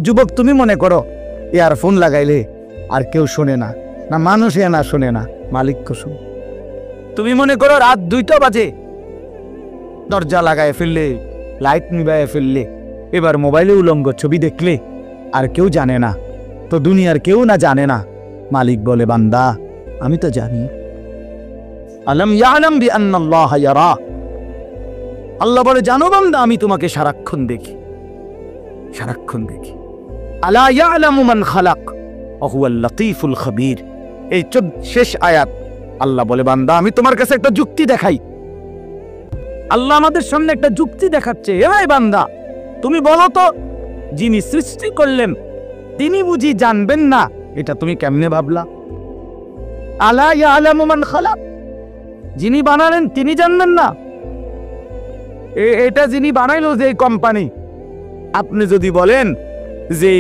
যুবক তুমি মনে করো ইয়ারফোন লাগাইলে আর কেউ শোনে না, না মানুষ না শোনে না, মালিক শোনে। তুমি মনে করো রাত 2টা বাজে, দরজা লাগায় ফেললে, লাইট নিভায় ফেললে, এবার মোবাইলে উলঙ্গ ছবি দেখলে আর কেউ জানে না, তো দুনিয়ার কেউ না জানে না, মালিক বলে বান্দা আমি তো জানি। আলম ইয়ালাম বিআন্নাল্লাহা ইয়ারা, আল্লাহ বলে জানো বান্দা আমি তোমাকে সারাক্ষণ দেখি, সারাক্ষণ দেখি। আলা ইয়ালামু মান খালাক ওয়া হুয়াল লাতীফুল খাবীর। এই শেষ আয়াত আল্লাহ বলে বান্দা আমি তোমার কাছে একটা যুক্তি দেখাই। আল্লাহ আমাদের সামনে একটা যুক্তি দেখাচ্ছে, এ ভাই বান্দা তুমি বলো তো যিনি সৃষ্টি করলেন তিনি বুঝি জানবেন না? এটা তুমি কেমনে ভাবলা? আলা ইয়ালামু মান খালাক, যিনি বানালেন তিনি জানবেন না? এটা যিনি বানাইলো যে কোম্পানি, আপনি যদি বলেন যে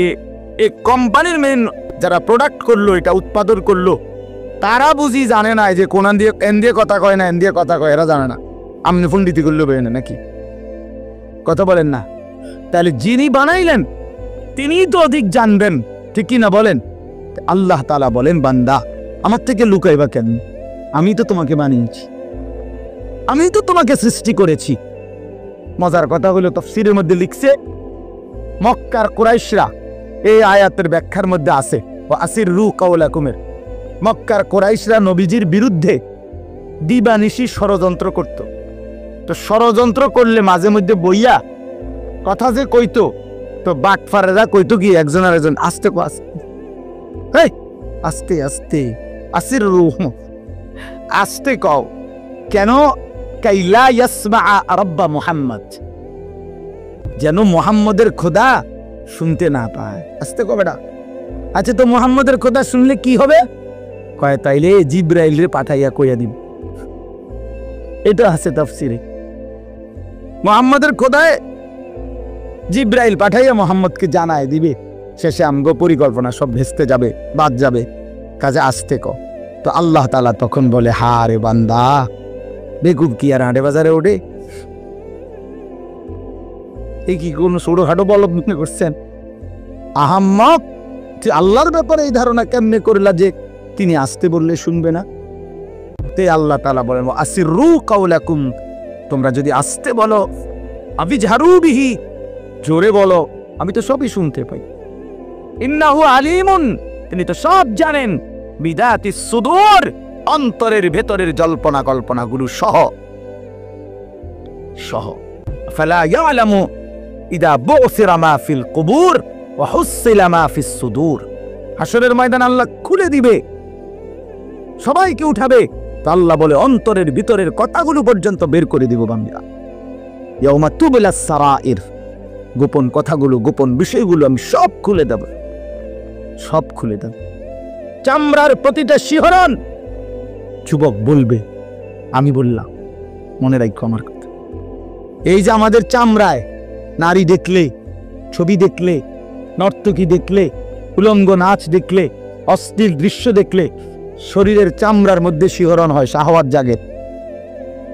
এই কোম্পানির মেন যারা প্রোডাক্ট করলো, এটা উৎপাদন করলো, তারা বুঝি জানে না যে কোন দিয়ে এন দিয়ে কথা কয় না, এন দিয়ে কথা কয়, এরা জানে না, আপনি পণ্ডিতি করলো বেয়ে না নাকি? কথা বলেন না? তাহলে যিনি বানাইলেন তিনি তো অধিক জানবেন, ঠিক কি না বলেন? আল্লাহ তাআলা বলেন বান্দা আমার থেকে লুকাইবা কেন? আমি তো তোমাকে বানিয়েছি, আমি তো তোমাকে সৃষ্টি করেছি। মজার কথা হলো তাফসীরের মধ্যে লিখছে মক্কার কুরাইশরা এই আয়াতের ব্যাখ্যার মধ্যে আছে ওয়া আসিররু কাওলাকুমের, মক্কার কুরাইশরা নবীজির বিরুদ্ধে দিবানিশি ষড়যন্ত্র করত। তো ষড়যন্ত্র করলে মাঝে মধ্যে বইয়া কথা যে কইতো, তো বাটফারেরা কইতো কি একজন আর একজন আস্তে আস্তে আস্তে আস্তে আসিররু আস্তে কও কেন? কাইলা ইয়াসমা রাব্বা মুহাম্মদ, যেন মুহাম্মদের খোদা শুনতে না পায়। আস্তে কও বেটা। আচ্ছা তো মুহাম্মদের খোদা শুনলে কি হবে? কয় তাইলে জিবরাইলে পাঠাইয়া কইয়া দিব। এটা আছে তাফসীরে, মুহাম্মদের খোদায় জিবরাইল পাঠাইয়া মুহাম্মদকে জানায় দিবে, শেষে আমগো পরিকল্পনা সব ভেস্তে যাবে, বাদ যাবে, কাজে আস্তে কও। তো আল্লাহ তাআলা তখন বলে হা রে বান্দা, বেকুব কি আর হাটে বাজারে ওঠে? এই কি কোন ছোটখাটো বলদ মনে করছেন? আহাম্মক, আল্লাহর ব্যাপারে এই ধারণা কেমনে করলা যে তিনি আসতে বললে শুনবে না? তে আল্লাহ তাআলা বলেন আসিররু কাওলাকুম, তোমরা যদি আসতে বলো, আবিজহারু বিহি, জোরে বলো, আমি তো সবই শুনতে পাই। ইন্নাহু আলিমুন, তিনি তো সব জানেন, বিদাতিস সুদূর, অন্তরের ভেতরের জল্পনা কল্পনাগুলো সহ সহ। ফালা ইয়ালামু ইদা বুসিরা মা ফিল কুবুর ওয়া হুসিলা মা ফিস সুদূর। হাশরের ময়দান আল্লাহ খুলে দিবে, সবাইকে উঠাবে, তো আল্লাহ বলে অন্তরের ভিতরের কথাগুলো পর্যন্ত বের করে দিব বান্দা। ইয়াউমা তুবলাস সারাইর, গোপন কথাগুলো, গোপন বিষয়গুলো আমি সব খুলে দেব, সব খুলে দেব। চামড়ার প্রতিটা শিহরণ যুবক বলবে আমি বললাম, মনে রাখো আমার কথা। এই যে আমাদের চামড়ায় নারী দেখলে, ছবি দেখলে, নর্তকী দেখলে, উলঙ্গ নাচ দেখলে, অশ্লীল দৃশ্য দেখলে শরীরের চামড়ার মধ্যে শিহরণ হয়, শাহওয়াত জাগে।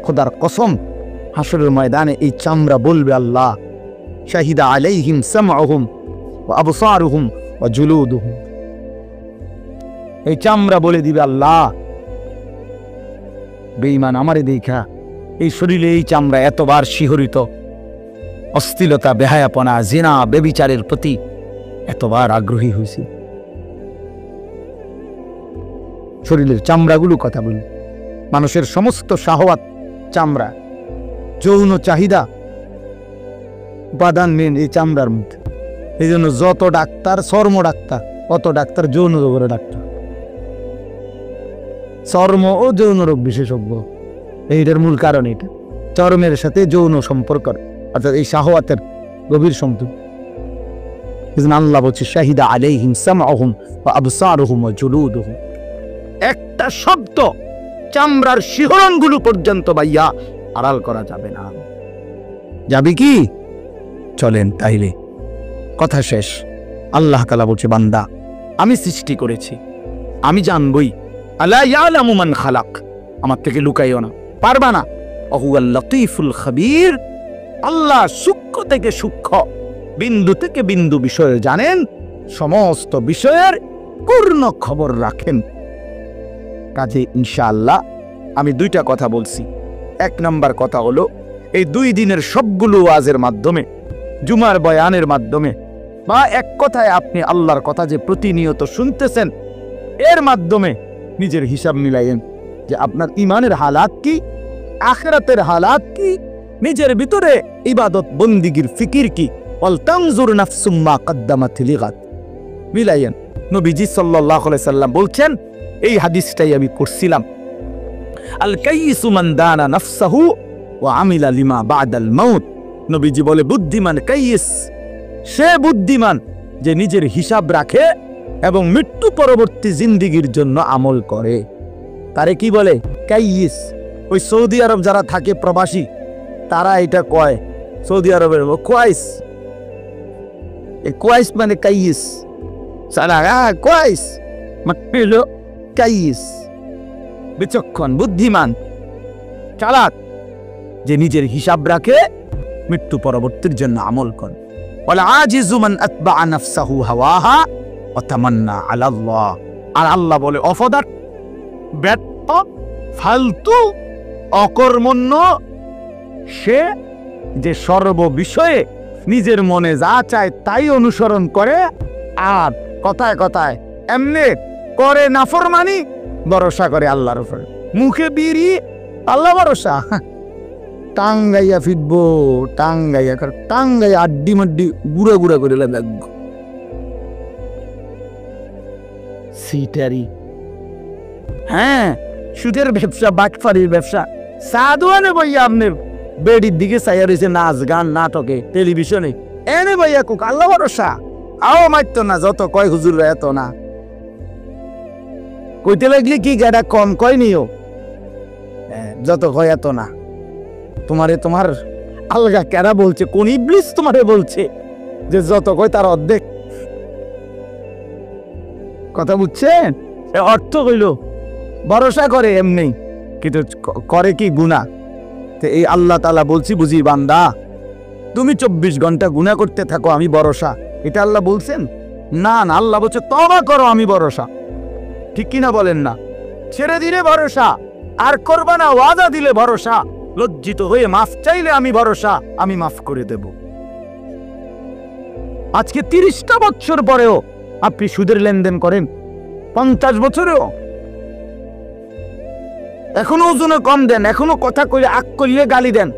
খোদার কসম হাশরের ময়দানে এই চামড়া বলবে আল্লাহ শাহিদা আলাইহিম সামউহুম ওয়া আবসারুহুম ওয়া জুলুদুহুম। এই চামড়া বলে দিবে আল্লাহ বেঈমান আমারে দেখা এই শরীরে এই চামড়া এতবার শিহরিত, অশ্লীলতা, বেহায়াপনা, জিনা, বেবিচারের প্রতি এতবার আগ্রহী হয়েছি। শরীরের চামড়াগুলো কথা বলি, মানুষের সমস্ত শাহওয়াত চামড়া, যৌন চাহিদা উপাদান মেন এই চামড়ার মধ্যে। এই জন্য যত ডাক্তার চর্ম ডাক্তার, অত ডাক্তার যৌন রোগের ডাক্তার, চর্ম ও যৌন রোগ বিশেষজ্ঞ। এইটার মূল কারণ এটা, চর্মের সাথে যৌন সম্পর্ক, অর্থাৎ এই শাহওয়াতের গভীর সম্পর্ক। আল্লাহ বলছে শাহিদা আলাইহিম সামউহুম ওয়া আবসারুহুম ওয়া জুলুদুহুম। একটা শব্দ চামড়ার শিহরণগুলো পর্যন্ত ভাইয়া আড়াল করা যাবে না। যাবে কি? চলেন তাইলে কথা শেষ। আল্লাহ তাআলা বলছে বান্দা আমি সৃষ্টি করেছি, আমি জানবই। আলা ইয়ালামু মান খালাক, আমার থেকে লুকাইও না, পারবা না। ওয়া হুয়াল লাতীফুল খাবীর, আল্লাহ সূক্ষ্ম থেকে সূক্ষ্ম বিন্দু থেকে বিন্দু বিষয়ে জানেন, সমস্ত বিষয়ের পূর্ণ খবর রাখেন। কাজে ইনশাআল্লাহ আমি দুইটা কথা বলছি। এক নাম্বার কথা হলো, এই 2 দিনের সবগুলো ওয়াজের মাধ্যমে, জুমার বয়ানের মাধ্যমে, বা এক কথায় আপনি আল্লাহর কথা যে প্রতিনিয়ত শুনতেছেন, এর মাধ্যমে নিজের হিসাব মিলাইয়েন যে আপনার ইমানের হালাত কি, আখিরাতের হালাত কি, নিজের ভিতরে ইবাদত বন্দিগির ফিকির কি। ওয়াল তানজুর নাফসুম মা কদ্দামাত লিগাদ, মিলাইয়েন। নবীজি সাল্লাল্লাহু আলাইহি সাল্লাম বলছেন, এই হাদিসটাই আমি পড়ছিলাম, আল কাইয়িসু মান দানা নাফসাহু ওয়া আমিলা লিমা বাদাল মাউত। নবীজি বলে, বুদ্ধিমান কাইয়িস, সে বুদ্ধিমান যে নিজের হিসাব রাখে এবং মৃত্যু পরবর্তী জিন্দেগির জন্য আমল করে। তারে কি বলে? কাইয়িস। ওই সৌদি আরব যারা থাকে প্রবাসী, তারা এটা কয়, সৌদি আরবের কোয়াইস। এই কোয়াইস মানে কাইয়িস, সারা কোয়াইস মানে হলো কাইয়িস, বিচক্ষণ, বুদ্ধিমান, চালাক, যে নিজের হিসাব রাখে, মৃত্যু পরবর্তীর জন্য আমল করে। ওয়াল আজিজু মান আতবাআ নাফসাহু হাওয়াহা ওয়া তামান্না আলা আল্লাহ। আর আল্লাহ বলে, অপদার্থ, ব্যর্থ, ফালতু, অকর্মণ্য সে যে সর্ব বিষয়ে নিজের মনে যা চায় তাই অনুসরণ করে, আর কথায় কথায় এমনি করে নাফরমানি, ভরসা করে আল্লাহর উপরে, মুখে বিড়ি, আল্লাহ ভরসা, টাঙ্গাইয়া ফিরবো, টাঙ্গাইয়া আড্ডি মাড্ডি গুড়া গুড়া করে লাগবো। সিটারি, হ্যাঁ, সুদের ব্যবসা, বাটফারির ব্যবসা। সাধুয়ানে ভাইয়া আপনার বেডির দিকে চাইয়া রয়েছে, নাচ গান নাটকে, টেলিভিশনে, এনে ভাইয়া কুক, আল্লাহ ভরসা। আও মারতো না, যত কয় হুজুররা এত না, কইতে লাগলে কি গাড়া কম কয় নিও, যত কয় এত না। তোমার আলগা কেরা বলছে, কোন ইবলিস তোমারে বলছে যে যত কয় তার অর্ধেক? কথা বুঝছেন? অর্থ হইল ভরসা করে এমনি, কিন্তু করে কি গুনাহ। তো এই আল্লাহ তাআলা বলছি, বুঝি বান্দা, তুমি 24 ঘন্টা গুনাহ করতে থাকো, আমি ভরসা। এটা আল্লাহ বলছেন? না না, আল্লাহ বলছে তওবা করো, আমি ভরসা। ঠিক কিনা বলেন না? ছেড়ে দিলে ভরসা, আর করবা না, ওয়াদা দিলে ভরসা, লজ্জিত হয়ে মাফ চাইলে আমি ভরসা, আমি মাফ করে দেব। আজকে 30টা বছর পরেও আপনি সুদের লেনদেন করেন, 50 বছরেও এখনো ওজনে কম দেন, এখনো কথা কইলে আগ করলে গালি দেন।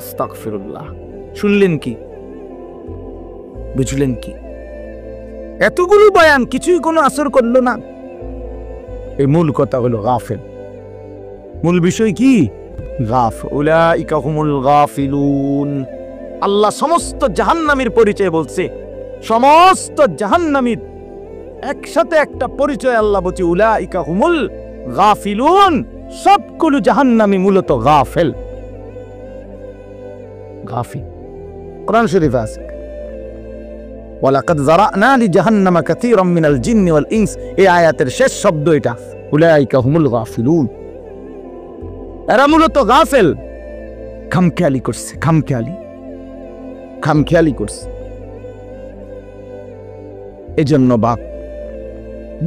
আস্তাগফিরুল্লাহ। শুনলেন কি? বুঝলেন কি? এতগুলো বয়ান কিছুই কোনো আসর করলো না। এই মূল কথা হলো গাফিল। মূল বিষয় কি? উলাইকা হুমুল গাফিলুন। আল্লাহ সমস্ত জাহান্নামীর পরিচয় বলছে, সমস্ত জাহান্নামীর একসাথে একটা পরিচয় আল্লাহ বলছে, উলাইকা হুমুল গাফিলুন। সবগুলো জাহান্নামী মূলত গাফিল। গাফিল কোরআন শরীফে আছে, ওয়ালাকাদ যারানা লিজাহান্নামা কাসীরাম মিনাল জিন্নি ওয়াল ইনস। এই আয়াতের শেষ শব্দ এটা, উলাইকা হুমুল গাফিলুন। এরা মূলত গাফেল, খামখেয়ালি করছে, খামখেয়ালি করছে। এজন্য বাপ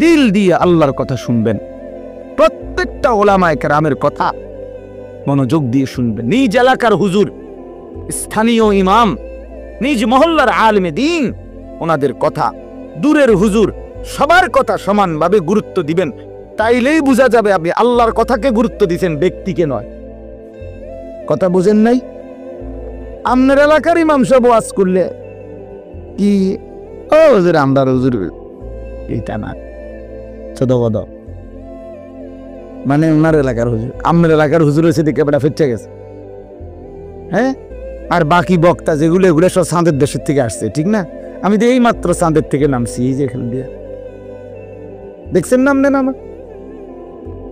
দিল দিয়ে আল্লাহর কথা শুনবেন, প্রত্যেকটা ওলামায়ে কেরামের কথা মনোযোগ দিয়ে শুনবেন। নিজ এলাকার হুজুর, স্থানীয় ইমাম, নিজ মহল্লার আলেমে দ্বীন, ওনাদের কথা, দূরের হুজুর, সবার কথা সমানভাবে গুরুত্ব দিবেন। তাইলেই বোঝা যাবে আপনি আল্লাহর কথাকে গুরুত্ব দিচ্ছেন, ব্যক্তিকে নয়। কথা বুঝেন নাই? আপনার এলাকার ইমাম সব ওয়াজ করলে কি ও হুজুর, আমরা হুজুর, এইটা না, ছোট কথা মানে ওনার এলাকার হুজুর, আপনার এলাকার হুজুর হয়েছে দেখে বেটা ফিরছে গেছে। হ্যাঁ, আর বাকি বক্তা যেগুলো, এগুলো সব চাঁদের দেশের থেকে আসছে, ঠিক না? আমি তো এই মাত্র চাঁদের থেকে নামছি, এই যে এখান দিয়ে দেখছেন নাম নেন আমার,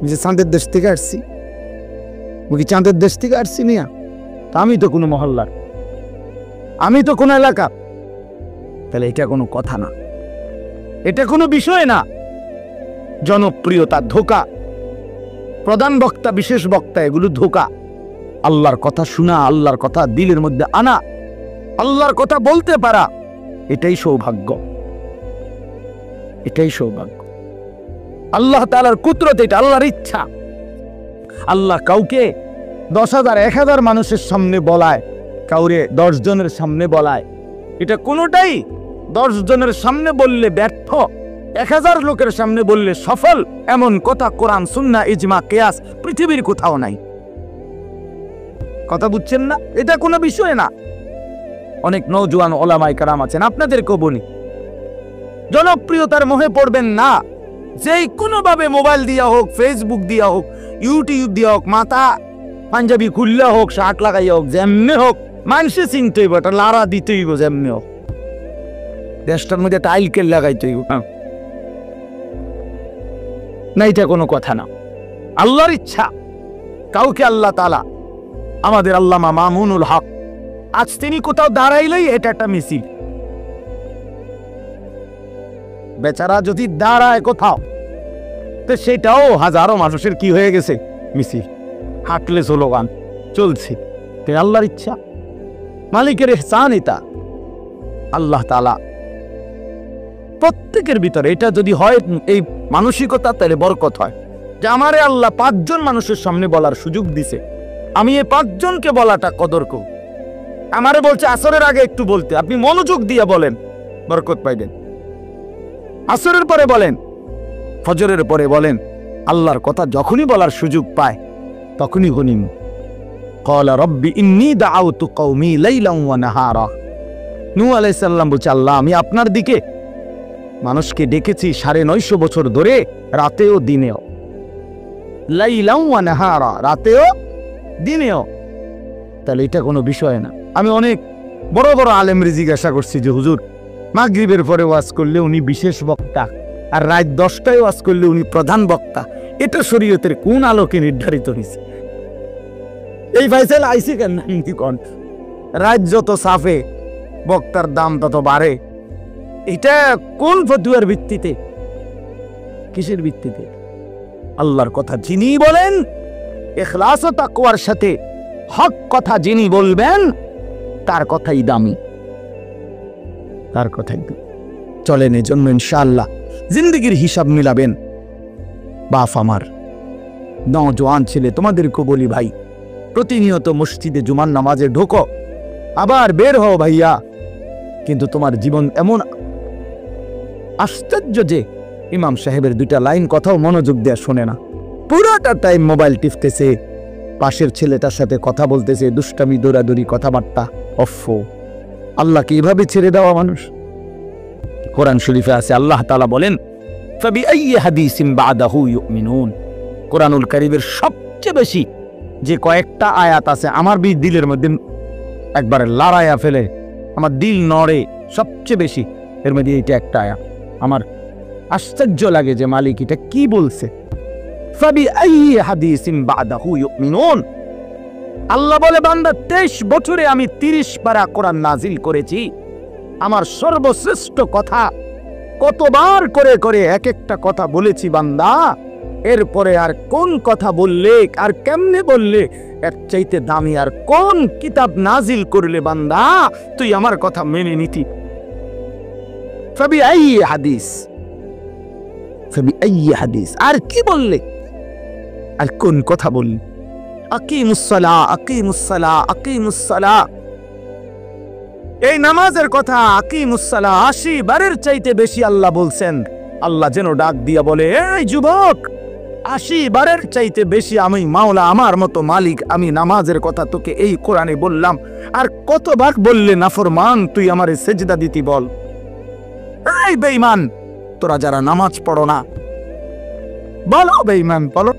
যে চাঁদের দেশ থেকে আসছি, কি চাঁদের দেশ থেকে আসছি নিয়া? তা আমি তো কোনো মহল্লার, আমি তো কোনো এলাকা, তাহলে এটা কোনো কথা না, এটা কোনো বিষয় না। জনপ্রিয়তা ধোঁকা, প্রধান বক্তা, বিশেষ বক্তা, এগুলো ধোঁকা। আল্লাহর কথা শোনা, আল্লাহর কথা দিলের মধ্যে আনা, আল্লাহর কথা বলতে পারা, এটাই সৌভাগ্য, এটাই সৌভাগ্য। আল্লাহ তাআলার কুদরত, এটা আল্লাহর ইচ্ছা। আল্লাহ কাউকে 10,000 1,000 মানুষের সামনে বলায়, কাউরে 10 জনের সামনে বলায়। এটা কোনোটাই 10 জনের সামনে বললে ব্যর্থ, 1000 লোকের সামনে বললে সফল, এমন কথা কোরআন, সুন্নাহ, ইজমা, কিয়াস পৃথিবীর কোথাও নাই। কথা বুঝছেন না? এটা কোনো বিষয় না। অনেক নওজোয়ান ওলামায়ে কেরাম আছেন, আপনাদেরকেও বলি, জনপ্রিয়তার মোহে পড়বেন না। যেই কোনোভাবে মোবাইল দিয়া হোক, ফেসবুক দিয়া হোক, ইউটিউব দিয়া হোক, মাথা পাঞ্জাবি খুললে হোক, শার্ট লাগাইয়া হোক, যেমনে হোক, মানুষে চিনতে হইব, এটা লারা দিতে হইব, যেমনে হোক, দেশটার মধ্যে টাইলকেল লাগাইতে হইব না। এটা কোনো কথা না, আল্লাহর ইচ্ছা। কাউকে আল্লাহ তাআলা, আমাদের আল্লামা মামুনুল হক, আজ তিনি কোথাও দাঁড়াইলেই এটা একটা মিছিল। বেচারা যদি দাঁড়ায় কোথাও, তো সেটাও হাজারো মানুষের কি হয়ে গেছে, মিছিল। হাঁটলে স্লোগান চলছে। আল্লাহর ইচ্ছা, মালিকের ইহসান। এটা আল্লাহ তাআলা প্রত্যেকের ভিতরে এটা যদি হয়, এই মানসিকতা, তাহলে বরকত হয়। যে আমারে আল্লাহ 5 জন মানুষের সামনে বলার সুযোগ দিছে, আমি এই 5 জনকে বলাটা কদর করব। আমারে বলছে আসরের আগে একটু বলতে, আপনি মনোযোগ দিয়ে বলেন, বরকত পাইবেন। আসরের পরে বলেন, ফজরের পরে বলেন। আল্লাহর কথা যখনই বলার সুযোগ পায় তখনই গনিম। ক্বালা রাব্বি ইন্নী দাআউতু কওমি লাইলান ওয়া নাহারা। নূহ আলাইহিস সালাম বলছে, আল্লাহ আমি আপনার দিকে মানুষকে ডেকেছি 950 বছর ধরে, রাতেও দিনেও। লাইলান ওয়া নাহারা, রাতেও দিনেও। তাহলে এটা কোনো বিষয় না। আমি অনেক বড় বড় আলেমরে জিজ্ঞাসা করছি যে হুজুর, মাগরিবের পরে ওয়াজ করলে উনি বিশেষ বক্তা, আর রাত 10টায় ওয়াজ করলে উনি প্রধান বক্তা, এটা শরীয়তের কোন আলোকে নির্ধারিত হয়েছে? এই ফাইসালা আইসি কেন? রাত যত সাফে বক্তার দাম তত বাড়ে, এটা কোন ফতুয়ার ভিত্তিতে, কিসের ভিত্তিতে? আল্লাহর কথা যিনি বলেন, ইখলাস ও তাকওয়ার সাথে হক কথা যিনি বলবেন, তার কথাই দামি, তার কথাই দামি। চলেন এজন্য ইনশাআল্লাহ জিন্দেগির হিসাব মিলাবেন। বাপ আমার, নওজোয়ান ছেলে, তোমাদেরকে বলি ভাই, প্রতিনিয়ত মসজিদে জুমার নামাজে ঢোকো, আবার বের হও ভাইয়া। কিন্তু তোমার জীবন এমন আশ্চর্য যে ইমাম সাহেবের 2টা লাইন কথাও মনোযোগ দেয়া শোনে না, পুরোটা টাইম মোবাইল টিপতেছে, পাশের ছেলেটার সাথে কথা বলতেছে, দুষ্টামি, দৌড়াদৌড়ি, কথাবার্তা। অফো, আল্লাহকে এভাবে ছেড়ে দেওয়া মানুষ? কোরআন শরীফে আছে, আল্লাহ তাআলা বলেন, ফাবিআইয়ি হাদিসিন বাদাহু ইউমিনুন। কোরআনুল কারীমের সবচেয়ে বেশি যে কয়েকটা আয়াত আছে, আমার দিলের মধ্যে একবারে লড়াইয়া ফেলে, আমার দিল নড়ে সবচেয়ে বেশি, এর মধ্যে এটা একটা আয়াত। আমার আশ্চর্য লাগে যে মালিক এটা কি বলছে। ফাবিআইয়ি হাদিসিন বাদাহু ইউমিনুন। আল্লাহ বলে, বান্দা 23 বছরে আমি 30 পারা কোরআন নাজিল করেছি। আমার সর্বশ্রেষ্ঠ কথা কতবার করে করে এক একটা কথা বলেছি বান্দা। এরপরে আর কোন কথা বললে, আর কেমনে বললে, এর চাইতে দামি আর কোন কিতাব নাজিল করলে বান্দা তুই আমার কথা মেনে নিতি? ফাবিআইয়ি হাদিস, ফাবিআইয়ি হাদিস, আর কি বললে, আর কোন কথা বললে? আকিমুস সালাহ, আকিমুস সালাহ, আকিমুস সালাহ। এই নামাজের কথা আকিমুস সালাহ 80 বারের চাইতে বেশি আল্লাহ বলছেন। আল্লাহ যেন ডাক দিয়া বলে, এই যুবক, 80 বারের চাইতে বেশি আমি মাওলা, আমার মতো মালিক, আমি নামাজের কথা তোকে এই কোরআনে বললাম। আর কতবার বললে নাফরমান তুই আমারে সেজদা দিতি বল? এই বেঈমান, তোরা যারা নামাজ পড়ো না, বলো বেঈমান বলো।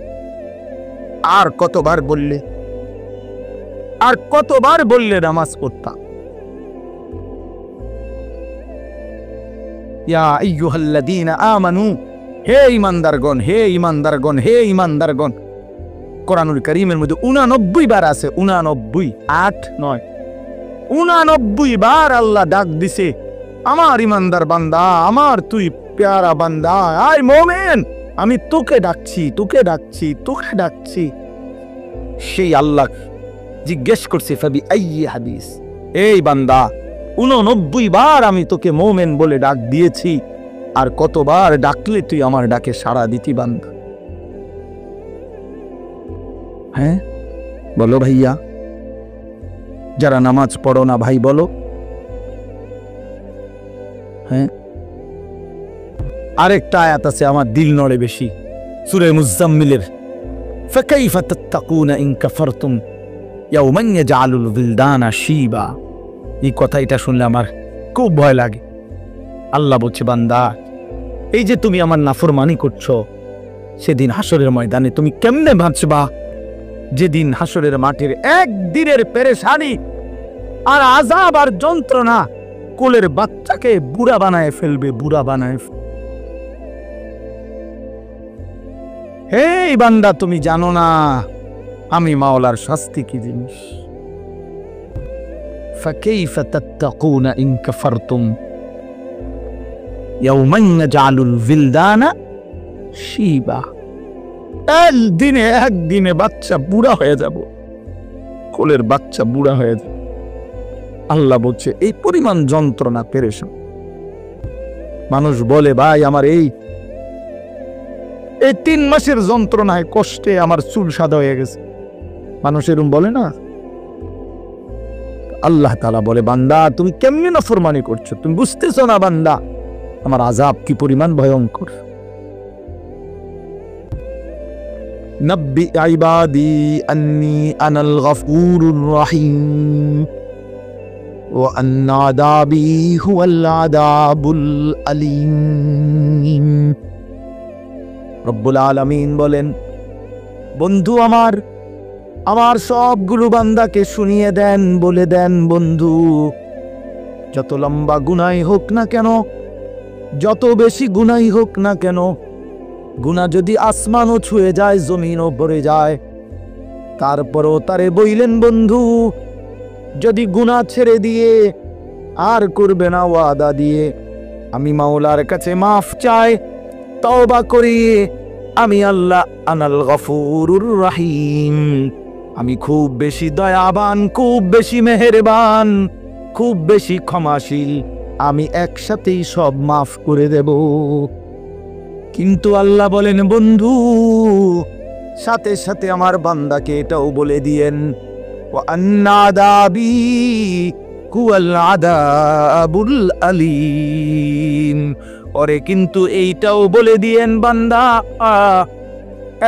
আর কতবার বললে, আর কতবার বললে নামাজ পড়তাম? ইয়া আইয়ুহাল্লাযীনা আমানু, হে ঈমানদারগণ, হে ঈমানদারগণ, হে ঈমানদারগণ। কোরআনুল কারীমের মধ্যে 89 বার আছে, 89, 8, 9, 89 বার আল্লাহ ডাক দিছে, আমার ঈমানদার বান্দা, আমার তুই প্যারা বান্দা, আয় মুমিন, আমি তোকে ডাকছি, তোকে ডাকছি, তোকে ডাকছি। সেই আল্লাহ জিজ্ঞেস করছে, ফাবিআইয়ি হাদিস, এই বান্দা 89 বার আমি তোকে মোমেন বলে ডাক দিয়েছি, আর কতবার ডাকলে তুই আমার ডাকে সাড়া দিতি বান্দা? হ্যাঁ বলো ভাইয়া, যারা নামাজ পড়ো না ভাই বলো। হ্যাঁ, আরেকটা আয়াত আছে আমার দিল নড়ে বেশি, সূরা মুজাম্মিলের, ফাকাইফা তাত্তাকুনা ইন কাফারতুম ইয়াওমান ইয়াজআলুল বিলদানা শিবা। এই কথাটা শুনলে আমার খুব ভয় লাগে। আল্লাহ বলছে, বান্দা এই যে তুমি আমার নাফরমানি করছো, সেদিন হাসরের ময়দানে তুমি কেমনে বাঁচবা? যেদিন হাসরের মাঠের একদিনের পেরেশানি আর আযাব আর যন্ত্রণা কোলের বাচ্চাকে বুড়া বানায় ফেলবে, বুড়া বানায়। হে বান্দা, তুমি জানো না আমি মাওলার শাস্তি কি জিনিস? ফাকাইফা তাত্তাকুনা ইন কাফারতুম ইয়াওমান ইয়াজআলুল বিলদানা শিবা। একদিনে বাচ্চা বুড়া হয়ে যাব, কোলের বাচ্চা বুড়া হয়ে যাবে। আল্লাহ বলছে এই পরিমাণ যন্ত্রণা পেরেশান। মানুষ বলে, ভাই আমার এই 3 মাসের যন্ত্রণায় কষ্টে আমার চুল সাদা হয়ে গেছে। মানুষ এরকম বলে না? আল্লাহ তাআলা বলে, বান্দা তুমি কেমনে নাফরমানি করছো? তুমি বুঝতেছো না বান্দা আমার আযাব কি পরিমাণ ভয়ঙ্কর? নব্বি ইবাদি আন্নী আনাল গফুরুর রহিম ওয়া আন্না আযাবি হুয়াল আযাবুল আলীম। রব্বুল আলামিন বলেন, বন্ধু আমার সবগুলো বান্দাকে শুনিয়ে দেন, বলে দেন, বন্ধু যত লম্বা গুনাহ হোক না কেন, যত বেশি গুনাহ হোক না কেন, গুনাহ যদি আসমানও ছুঁয়ে যায়, জমিনও ভরে যায়, তারপরও তারে বইলেন, বন্ধু যদি গুনাহ ছেড়ে দিয়ে আর করবে না ওয়াদা দিয়ে, আমি মাওলার কাছে মাফ চাই, তওবা করি, আমি আল্লাহ আনাল গফুরুর রহিম, আমি খুব বেশি দয়াবান, খুব বেশি মেহেরবান, খুব বেশি ক্ষমাশীল, আমি একসাথেই সব মাফ করে দেব। কিন্তু আল্লাহ বলেন, বন্ধু সাথে সাথে আমার বান্দাকে এটাও বলে দিয়েন, ওয়া আন্না আযাবি হুয়াল আযাবুল আলীম। ওরে কিন্তু এইটাও বলে দিয়েন, বান্দা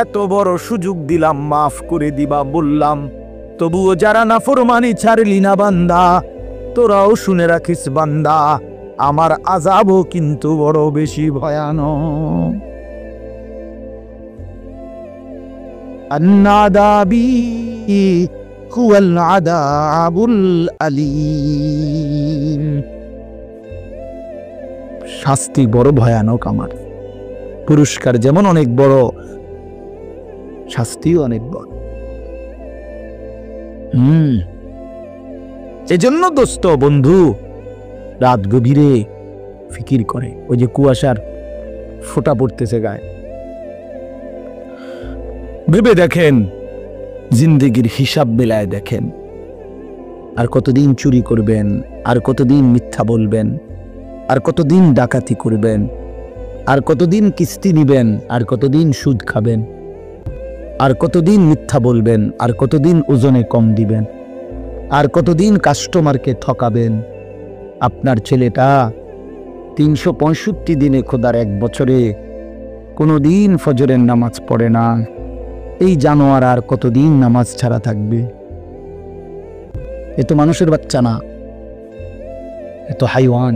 এত বড় সুযোগ দিলাম, মাফ করে দিবা বললাম, তবুও যারা নাফরমানি ছাড়লি না বান্দা, তোরাও শুনে রাখিস বান্দা আমার আযাবও কিন্তু বড় বেশি ভয়ানক। আন্না আযাবি হুয়াল আযাবুল আলীম। শাস্তি বড় ভয়ানক আমার, পুরস্কার যেমন অনেক বড়, শাস্তিও অনেক বড়। এজন্য দোস্ত বন্ধু রাত গভীরে ফিকির করে, ওই যে কুয়াশার ফোঁটা পড়তেছে গায়ে, ভেবে দেখেন, জিন্দেগির হিসাব মেলায় দেখেন, আর কতদিন চুরি করবেন, আর কতদিন মিথ্যা বলবেন, আর কতদিন ডাকাতি করবেন, আর কতদিন কিস্তি নিবেন, আর কতদিন সুদ খাবেন, আর কতদিন মিথ্যা বলবেন, আর কতদিন ওজনে কম দিবেন, আর কতদিন কাস্টমারকে ঠকাবেন। আপনার ছেলেটা 365 দিনে, খোদার 1 বছরে কোনোদিন ফজরের নামাজ পড়ে না, এই জানোয়ার আর কতদিন নামাজ ছাড়া থাকবে? এ তো মানুষের বাচ্চা না, এ তো হাইওয়ান,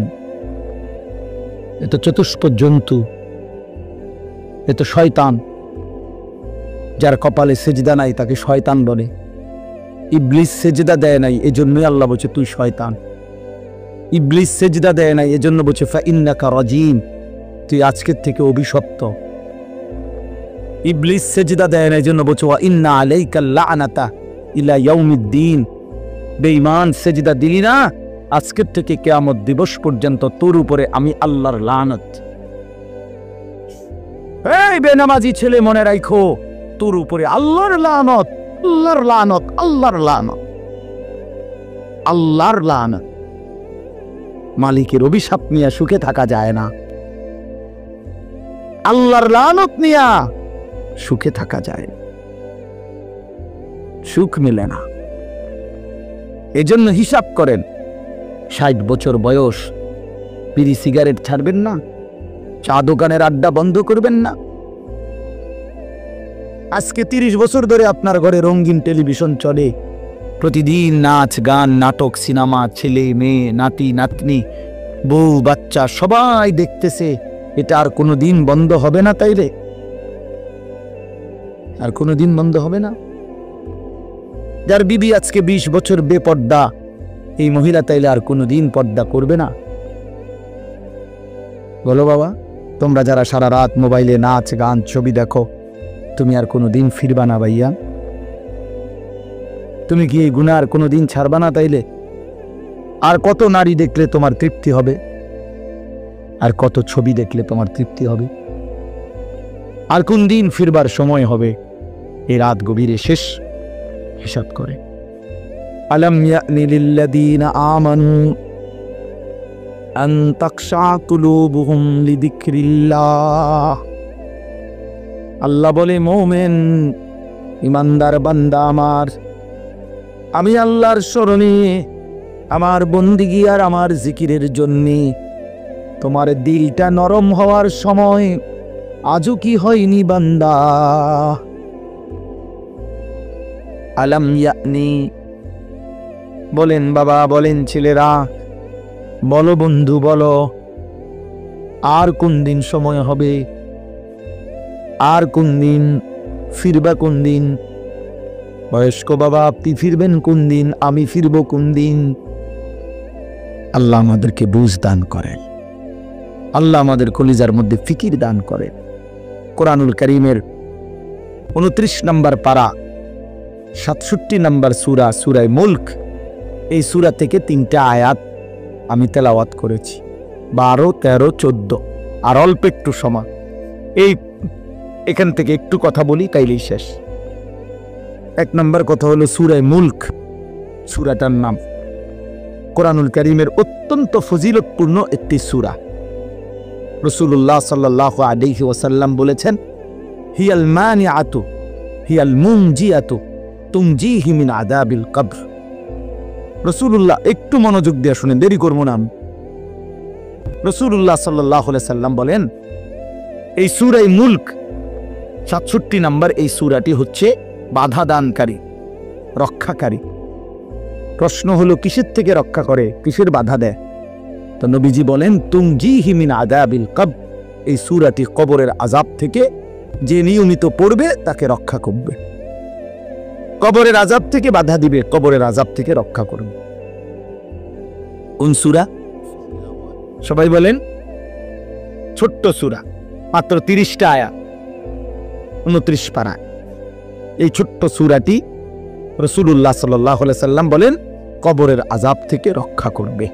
এ তো চতুষ্প জন্তু, এ তো শয়তান। যার কপালে সেজদা নাই তাকে শয়তান বলে। ইবলিস সেজদা দেয় নাই, এজন্যই আল্লাহ বলছে তুই শয়তান। ইবলিস সেজদা দেয় নাই, এজন্য বলছে ফাইন্নাকা রাজিম, তুই আজকের থেকে অভিশপ্ত। ইবলিস সেজদা দেয় নাই, এজন্য বলছে ওয়া ইন্না আলাইকাল লা'নাতা ইলা ইয়াউমিদ্দিন, বেঈমান সেজদা দিলি না, আজকের থেকে কিয়ামত দিবস পর্যন্ত তোর উপরে আমি আল্লাহর লানত। এই বেনামাজি ছেলে মনে রাখো, তোর উপরে আল্লাহর লানত, আল্লাহর লানত, আল্লাহর লানত, আল্লাহর লানত। মালিকের অভিশাপ নিয়ে সুখে থাকা যায় না, আল্লাহর লানত নিয়া সুখে থাকা যায়, সুখ মেলে না। এজন্য হিসাব করেন, 60 বছর বয়স, বিড়ি সিগারেট ছাড়বেন না, চা দোকানের আড্ডা বন্ধ করবেন না। আজকে 30 বছর ধরে আপনার ঘরে রঙিন টেলিভিশন চলে, প্রতিদিন নাচ গান নাটক সিনেমা, ছেলে মেয়ে নাতি নাতনি বউ বাচ্চা সবাই দেখতেছে, এটা আর কোনোদিন বন্ধ হবে না? তাইলে আর কোনোদিন বন্ধ হবে না? যার বিবি আজকে 20 বছর বেপর্দা, এই মহিলা তাইলে আর কোনোদিন পর্দা করবে না? বলো বাবা, তোমরা যারা সারা রাত মোবাইলে নাচ গান ছবি দেখো, তুমি আর কোনোদিন ফিরবা না ভাইয়া? তুমি কি এই গুনাহ আর কোনোদিন ছাড়বা না? তাইলে আর কত নারী দেখলে তোমার তৃপ্তি হবে? আর কত ছবি দেখলে তোমার তৃপ্তি হবে? আর কোন দিন ফিরবার সময় হবে? এই রাত গভীরে শেষ হিসাব করে। আলাম ইয়ানি লিল্লাযীনা আমানু আন তাখশা কুলুবুহুম লিযিকরিল্লাহ। আল্লাহ বলে, মুমিন ইমানদার বান্দা আমার, আমি আল্লাহর স্মরণে, আমার বন্দিগি আর আমার জিকিরের জন্যে তোমার দিলটা নরম হওয়ার সময় আজও কি হয়নি বান্দা? আলাম ইয়ানি, বলেন বাবা, বলেন ছেলেরা, বলো বন্ধু, বলো আর কোন দিন সময় হবে? আর কোন দিন ফিরবা? কোন দিন? বয়স্ক বাবা, আপনি ফিরবেন কোন দিন? আমি ফিরবো কোন দিন? আল্লাহ আমাদেরকে বুঝ দান করেন, আল্লাহ আমাদের কলিজার মধ্যে ফিকির দান করেন। কোরআনুল কারীমের 29 নম্বর পারা, 67 নম্বর সূরা, সূরা মুলক, এই সূরা থেকে 3টা আয়াত আমি তেলাওয়াত করেছি, 12, 13, 14। আর অল্প একটু সময়, এখান থেকে একটু কথা বলি, তাইলেই শেষ। 1 নম্বর কথা হলো সূরা মুলক, সূরাটার নাম। কোরআনুল কারীমের অত্যন্ত ফজিলতপূর্ণ একটি সূরা। রাসূলুল্লাহ সাল্লাল্লাহু আলাইহি ওয়াসাল্লাম বলেছেন, হিয়াল মানিআতু হিয়াল মুনজিয়াতু তুনজিহি মিন আযাবিল কবর। রাসূলুল্লাহ, একটু মনোযোগ দিয়ে শুনেন, দেরি করব না। রাসূলুল্লাহ সাল্লাল্লাহু আলাইহি সাল্লাম বলেন, এই সূরা মুলক 67 নম্বর এই সূরাটি হচ্ছে বাধা দানকারী, রক্ষাকারী। প্রশ্ন হলো, কিসের থেকে রক্ষা করে, কিসের বাধা দেয়? তো নবীজি বলেন, তুনজিহি মিন আযাবিল কবর, এই সূরাটি কবরের আযাব থেকে যে নিয়মিত পড়বে তাকে রক্ষা করবে, কবরের আযাব থেকে বাধা দিবে, কবরের আযাব থেকে রক্ষা করবে। কোন সূরা? সবাই বলেন। ছোট্ট সূরা, মাত্র 30টা আয়াত, 29 পারা। এই ছোট্ট সূরাটি রাসূলুল্লাহ সাল্লাল্লাহু আলাইহি সাল্লাম বলেন কবরের আযাব থেকে রক্ষা করবে।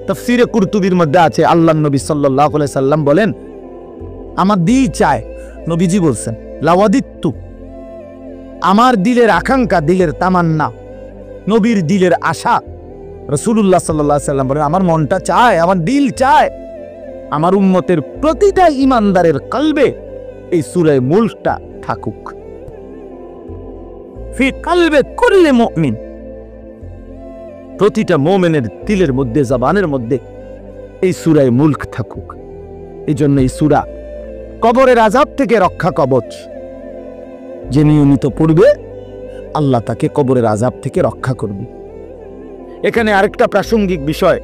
তাফসীরে কুরতুবীর মধ্যে আছে, আল্লাহর নবী সাল্লাল্লাহু আলাইহি সাল্লাম বলেন, আমার দিল চায়, নবীজি বলছেন, লাওয়াদিত্তু, আমার দিলের আকাঙ্ক্ষা, দিলের তামান্না, নবীর দিলের আশা। রাসূলুল্লাহ সাল্লাল্লাহু আলাইহি সাল্লাম বলেন, আমার মনটা চায়, আমার দিল চায়, আমার উম্মতের প্রতিটা ঈমানদারের কলবে এই সূরা মুলকটা থাকুক। ফি কলবে কুল্লি মুমিন, প্রতিটা মুমিনের দিলের মধ্যে, জবানের মধ্যে এই সূরা মুলক থাকুক। এই জন্য এই সূরা কবরের আযাব থেকে রক্ষা কবচ। যে নিয়মিত পড়বে আল্লাহ তাকে কবরের আযাব থেকে রক্ষা করবে। এখানে আরেকটা প্রাসঙ্গিক বিষয়,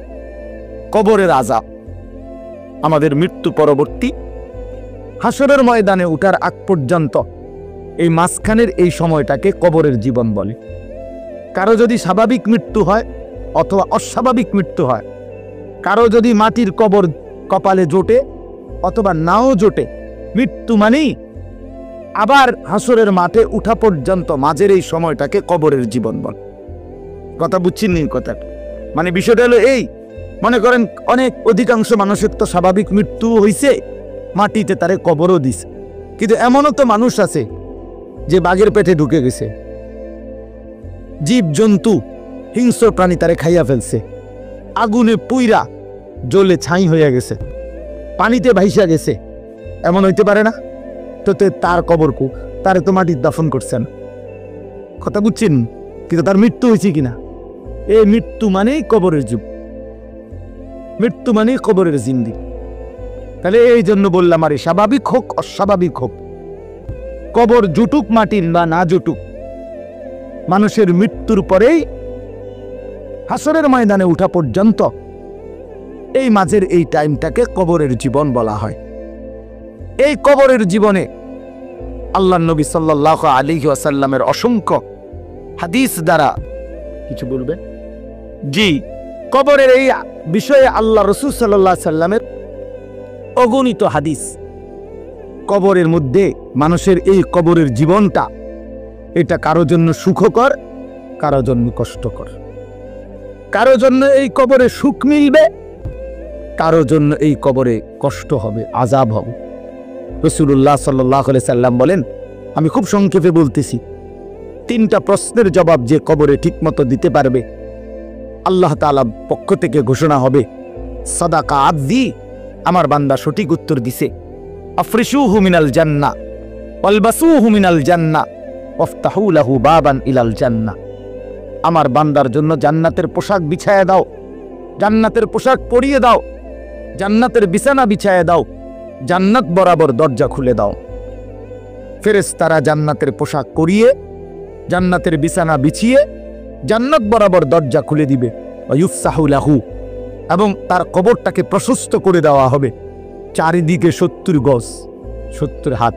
কবরের আযাব আমাদের মৃত্যু পরবর্তী হাসরের ময়দানে উঠার আগ পর্যন্ত এই মাঝখানের এই সময়টাকে কবরের জীবন বলে। কারো যদি স্বাভাবিক মৃত্যু হয় অথবা অস্বাভাবিক মৃত্যু হয়, কারো যদি মাটির কবর কপালে জোটে অথবা নাও জোটে, মৃত্যু মানেই আবার হাসরের মাঠে উঠা পর্যন্ত মাঝের এই সময়টাকে কবরের জীবন বলে। কথা বুঝছেন নি কথাটা? মানে বিষয়টা হলো এই, মনে করেন অনেক অধিকাংশ মানুষের তো স্বাভাবিক মৃত্যু হইছে, মাটিতে তারে কবরও দিছে, কিন্তু এমনও তো মানুষ আছে যে বাঘের পেটে ঢুকে গেছে, জীব জন্তু হিংস্র প্রাণী তারে খাইয়া ফেলছে, আগুনে পুইরা জ্বলে ছাই হয়ে গেছে, পানিতে ভাইসা গেছে, এমন হইতে পারে না? তো তার কবর কো, তারে তো মাটির দাফন করছেন, কথা বুঝছেন? কিন্তু তার মৃত্যু হয়েছে কিনা? এই মৃত্যু মানেই কবরের যুগ, মৃত্যু মানেই কবরের জিন্দি। তাহলে এই জন্য বললাম, আরে স্বাভাবিক হোক অস্বাভাবিক হোক, কবর জুটুক মাটির বা না জুটুক, মানুষের মৃত্যুর পরেই হাসরের ময়দানে উঠা পর্যন্ত এই মাঝের এই টাইমটাকে কবরের জীবন বলা হয়। এই কবরের জীবনে আল্লাহর নবী সাল্লাল্লাহু আলাইহি ওয়াসাল্লামের অসংখ্য হাদিস দ্বারা কিছু বলবেন? জি, কবরের এই বিষয়ে আল্লাহ রাসূল সাল্লাল্লাহু আলাইহি সাল্লামের অগণিত হাদিস। কবরের মধ্যে মানুষের এই কবরের জীবনটা, এটা কারো জন্য সুখকর, কারো জন্য কষ্টকর। কারো জন্য এই কবরে সুখ মিলবে, কারো জন্য এই কবরে কষ্ট হবে, আযাব হবে। রাসূলুল্লাহ সাল্লাল্লাহু আলাইহি সাল্লাম বলেন, আমি খুব সংক্ষেপে বলতেছি, 3টা প্রশ্নের জবাব যে কবরে ঠিকমতো দিতে পারবে, আল্লাহ তাআলা পক্ষ থেকে ঘোষণা হবে, সাদাকা আবদি, আমার বান্দা সঠিক উত্তর দিছে। আফরিশুহু মিনাল জান্নাহ ওয়ালবাসুহু মিনাল জান্নাহ ওয়াফতাহু লাহু বাবান ইলাল জান্নাহ, আমার বান্দার জন্য জান্নাতের পোশাক বিছায়া দাও, জান্নাতের পোশাক পরিয়ে দাও, জান্নাতের বিছানা বিছায়া দাও, জান্নাত বরাবর দরজা খুলে দাও। ফেরেশতারা জান্নাতের পোশাক পরিয়ে, জান্নাতের বিছানা বিছিয়ে জান্নাত বরাবর দরজা খুলে দিবে। ওয়ায়ুফসাহু লাহু, এবং তার কবরটাকে প্রশস্ত করে দেওয়া হবে, চারিদিকে 70 গজ, 70 হাত।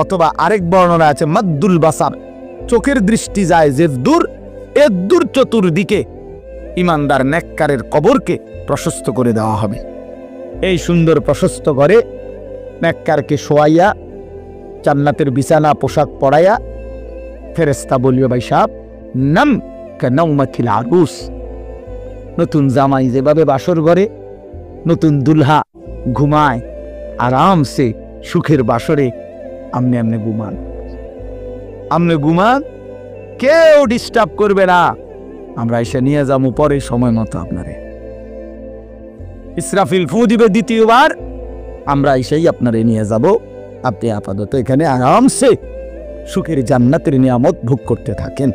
অথবা আরেক বর্ণনা আছে, মাদ্দুল বাসার, চোখের দৃষ্টি যায় যে দূর, এর দূর চতুর্দিকে ইমানদার নেককারের কবরকে প্রশস্ত করে দেওয়া হবে। এই সুন্দর প্রশস্ত করে নেককারকে শোয়াইয়া, জান্নাতের বিছানা পোশাক পরাইয়া ফেরেশতা বলবে, ভাই সাহেব, নাম কানাউমাতিল আরুস, নতুন জামাই যেভাবে বাসর ঘরে নতুন দুলহা ঘুমায় আরামসে সুখের বাসরে, আমনে আমনে ঘুমান, আমনে ঘুমান, কেউ ডিস্টার্ব করবে না, আমরা এসে নিয়ে যাবো পরে সময় মতো আপনারে। ইসরাফিল ফু দিবে দ্বিতীয়বার, আমরা এসেই আপনারে নিয়ে যাব, আপনি আপাতত এখানে আরামসে সুখের জান্নাতের নিয়ামত ভোগ করতে থাকেন।